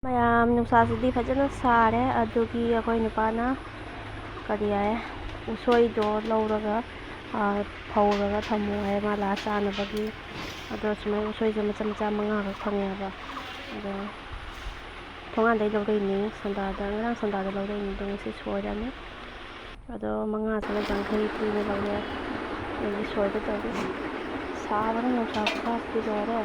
ꯃꯌꯥꯝ ꯅꯨꯡꯁꯥꯁꯤꯗꯤ ꯐꯖꯅ ꯁꯥꯔꯦ ꯑꯗꯨꯒꯤ ꯑꯩꯈꯣꯏ ꯅꯨꯄꯥꯅ ꯀꯔꯤ ꯍꯥꯏ ꯎꯁꯣꯏꯗꯣ ꯂꯧꯔꯒ ꯐꯧꯔꯒ ꯊꯝꯃꯣ ꯍꯥꯏ ꯃꯥ ꯂꯥꯛꯑ ꯆꯥꯅꯕꯒꯤ ꯑꯗꯣ ꯁꯨꯃꯥꯏꯅ ꯎꯁꯣꯏꯁꯦ ꯃꯆꯥ ꯃꯆꯥ 5ꯈꯛ ꯐꯪꯉꯦꯕ ꯑꯗꯣ ꯊꯣꯡꯒꯥꯟꯗꯩ ꯂꯧꯔꯛꯏꯅꯤ ꯉꯔꯥꯡ ꯁꯟꯗꯥꯗ ꯂꯧꯔꯛꯏꯅꯤ ꯑꯗꯣ ꯉꯁꯤ ꯁꯣꯏꯔꯅꯤ ꯑꯗꯣ 5ꯁꯤꯅ 50 ꯄꯤꯅ ꯂꯧꯔꯦ ꯑꯗꯒꯤ ꯁꯣꯏꯕ ꯇꯧꯔꯤ ꯁꯥꯕꯅ ꯅꯨꯡꯁꯥ ꯈꯨꯁꯥꯁꯤꯗꯤ ꯂꯣꯏꯔꯦ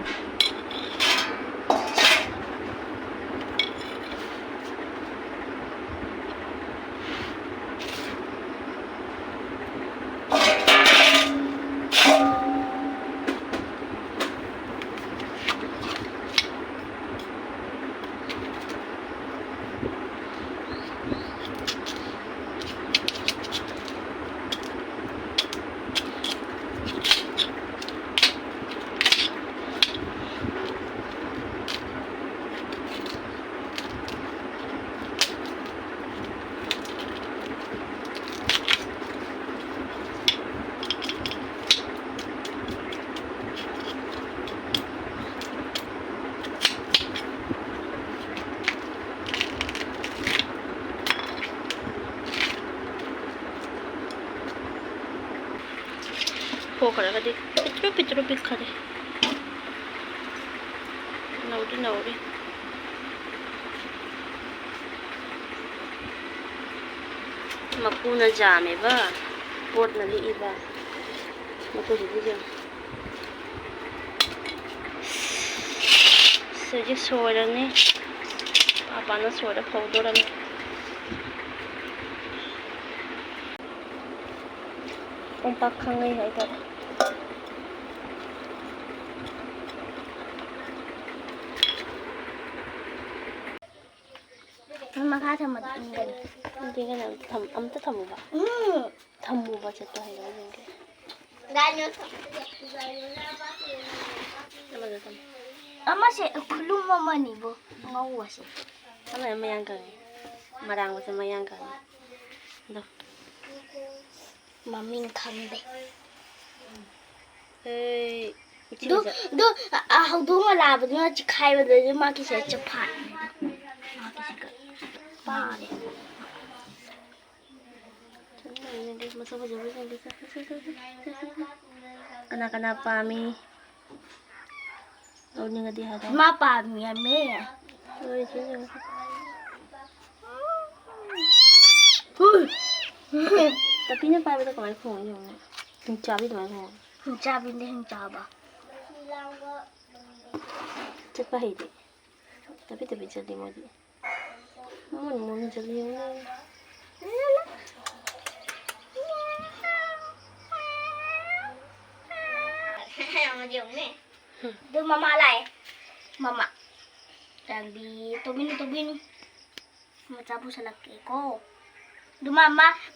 ꯄꯣꯛꯈ꯭ꯔꯒꯗꯤ ꯄꯤꯇ꯭ꯔꯨ ꯄꯤꯛꯈ꯭ꯔꯦ ꯅꯧꯔꯤ ꯃꯄꯨꯅ ꯖꯥꯝꯃꯦꯕ ꯄꯣꯠꯅ ꯂꯤꯛꯏꯕ ꯃꯄꯨꯁꯤꯗꯤ ꯌꯦꯡꯉꯨ ꯁꯤꯗꯤ ꯁꯣꯏꯔꯅꯤ ꯄꯥꯄꯥꯅ ꯁꯣꯏꯔ ꯐꯧꯗꯣꯔꯝꯃꯤ ꯀꯣꯝꯄꯥꯛ ꯈꯪꯉꯩ ꯍꯥꯏꯇꯥꯔꯦ ꯃꯈꯥ ꯊꯝꯃꯗꯤ ꯏꯪꯒꯅꯤ ꯑꯝꯇ ꯊꯝꯃꯨꯕ ꯊꯝꯃꯨꯕ ꯆꯠꯄ ꯍꯩꯔꯒ ꯌꯦꯡꯒꯦ ꯑꯃꯁꯦ ꯈꯨꯂꯨꯝ ꯑꯃꯅꯤꯕꯣ ꯉꯧꯕꯁꯦ ꯑꯃꯅ ꯃꯌꯥꯡ ꯀꯪꯉꯦ ꯃꯔꯥꯡꯕꯁꯦ ꯃꯌꯥꯡ ꯀꯪꯉꯦ ꯑꯗꯣ ꯃꯃꯤꯡ ꯈꯪꯗꯦ ꯑꯗꯣ ꯍꯧꯗꯣꯡꯅ ꯂꯥꯕꯗꯨꯅ ꯆꯤꯈꯥꯏꯕꯗꯗꯤ ꯃꯥꯒꯤꯁꯦ ꯆꯐꯥꯠ ꯃꯥꯒꯤꯁꯤꯒ ꯃꯥꯔꯦ ꯃꯁꯛ ꯐꯖꯕ ꯀꯅꯥ ꯄꯥꯝꯃꯤ ꯂꯧꯅꯤꯡꯉꯗꯤ ꯍꯥꯏꯔꯣ ꯃꯥ ꯄꯥꯝꯃꯤ ꯌꯥꯝꯃꯦ ꯇꯄꯤꯅ ꯄꯥꯏꯕꯗ ꯀꯃꯥꯏꯅ ꯈꯣꯡꯉꯤ ꯌꯦꯡꯉꯨ ꯍꯤꯡꯆꯥꯕꯤ ꯑꯗꯨꯃꯥꯏꯅ ꯈꯣꯡꯉꯤ ꯍꯤꯡꯆꯥꯕꯤꯅꯦ ꯍꯤꯡꯆꯥꯕ ꯆꯠꯄ ꯍꯩꯇꯦ ꯇꯄꯤ ꯆꯠꯂꯤ ꯃꯣꯏꯗꯤ ꯃꯣꯟ ꯆꯠꯂꯤ ꯌꯦꯡꯉꯨ ꯑꯗꯨ ꯃꯃꯥ ꯂꯥꯛꯑꯦ ꯃꯃꯥ ꯆꯥꯟꯕꯤ ꯇꯧꯕꯤꯅꯨ ꯃꯆꯥ ꯄꯨꯁꯜꯂꯛꯀꯦꯀꯣ ꯑꯗꯨ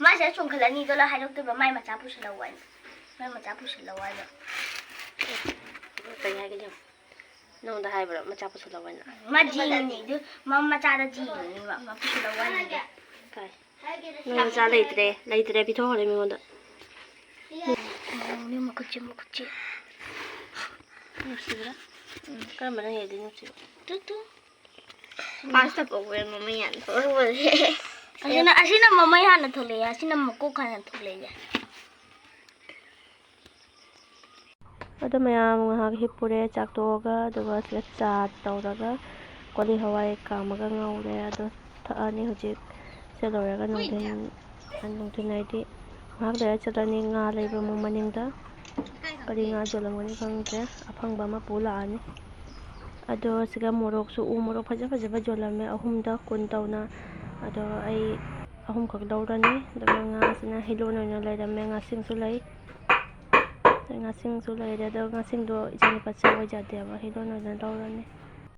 ꯃꯥꯁꯦ ꯆꯣꯡꯈꯠꯂꯅꯤꯗꯣ ꯍꯥꯏꯗꯣꯛꯇꯣꯏꯕ ꯃꯥꯏ ꯃꯆꯥ ꯄꯨꯁꯜꯂꯛꯑꯣ ꯍꯥꯏꯅ ꯀꯩ ꯍꯥꯏꯒꯦ ꯌꯦꯡꯉꯨ ꯅꯉꯣꯟꯗ ꯍꯥꯏꯕ꯭ꯔꯣ ꯃꯆꯥ ꯄꯨꯁꯜꯂꯛꯑꯣ ꯍꯥꯏꯅ ꯃꯥ ꯖꯤꯅꯤ ꯑꯗꯨ ꯃꯆꯥꯗ ꯖꯤꯅꯤꯕ ꯃꯥ ꯄꯨꯁꯜꯂꯛꯑꯣ ꯍꯥꯏꯅ ꯀꯥꯏ ꯅꯪ ꯃꯆꯥ ꯂꯩꯇ꯭ꯔꯦ ꯄꯤꯊꯣꯛꯈ꯭ꯔꯦ ꯃꯤꯉꯣꯟꯗ ꯃꯈꯨꯠꯁꯦ ꯅꯨꯡꯁꯤꯕ꯭ꯔꯥ ꯀꯔꯝꯕꯅ ꯍꯦꯜꯂꯤ ꯅꯨꯡꯁꯤꯕ ꯐꯥꯁꯇ ꯄꯣꯛꯄ ꯃꯃꯩ ꯍꯥꯟꯅ ꯊꯣꯛꯂꯛꯄꯁꯦ ꯑꯁꯤꯅ ꯃꯃꯩ ꯍꯥꯟꯅ ꯊꯣꯛꯂꯛꯑꯦ ꯑꯁꯤꯅ ꯃꯀꯣꯛ ꯍꯥꯟꯅ ꯊꯣꯛꯂꯛꯑꯦ ꯑꯗꯣ ꯃꯌꯥꯝ ꯉꯥꯏꯍꯥꯛ ꯍꯤꯞꯄꯨꯔꯦ ꯆꯥꯛꯇꯣꯛꯑꯒ ꯑꯗꯨꯒ ꯁꯤꯗ ꯆꯥ ꯇꯧꯔꯒ ꯀꯣꯂꯤ ꯍꯋꯥꯏ ꯀꯥꯝꯃꯒ ꯉꯧꯔꯦ ꯑꯗꯣ ꯊꯛꯑꯅꯤ ꯍꯧꯖꯤꯛ ꯁꯤ ꯂꯣꯏꯔꯒ ꯅꯨꯡꯊꯤꯟ ꯍꯥꯏꯗꯤ ꯉꯥꯏꯍꯥꯛ ꯂꯩꯔ ꯆꯠꯂꯅꯤ ꯉꯥ ꯂꯩꯕ ꯑꯃꯨꯛ ꯃꯅꯤꯡꯗ ꯀꯔꯤ ꯉꯥ ꯌꯣꯜꯂꯝꯒꯅꯤ ꯈꯪꯗ꯭ꯔꯦ ꯑꯐꯪꯕ ꯑꯃ ꯄꯨ ꯂꯥꯛꯑꯅꯤ ꯑꯗꯣ ꯁꯤꯒ ꯃꯣꯔꯣꯛꯁꯨ ꯃꯣꯔꯣꯛ ꯐꯖꯕ ꯌꯣꯜꯂꯝꯃꯦ 3ꯗ 10 ꯇꯧꯅ ꯑꯗꯣ ꯑꯩ 3ꯈꯛ ꯂꯧꯔꯅꯤ ꯑꯗꯨꯒ ꯉꯥꯁꯤꯅ ꯍꯤꯂꯣꯟ ꯑꯣꯏꯅ ꯂꯩꯔꯝꯃꯦ ꯉꯥꯁꯤꯡꯁꯨ ꯂꯩ ꯉꯥꯁꯤꯡꯁꯨ ꯂꯩꯔꯦ ꯑꯗꯣ ꯉꯥꯁꯤꯡꯗꯣ ꯏꯆꯥꯅꯨꯄꯥ ꯆꯥꯕ ꯌꯥꯗꯦꯕ ꯍꯤꯂꯣꯟ ꯑꯣꯏꯅ ꯂꯧꯔꯅꯤ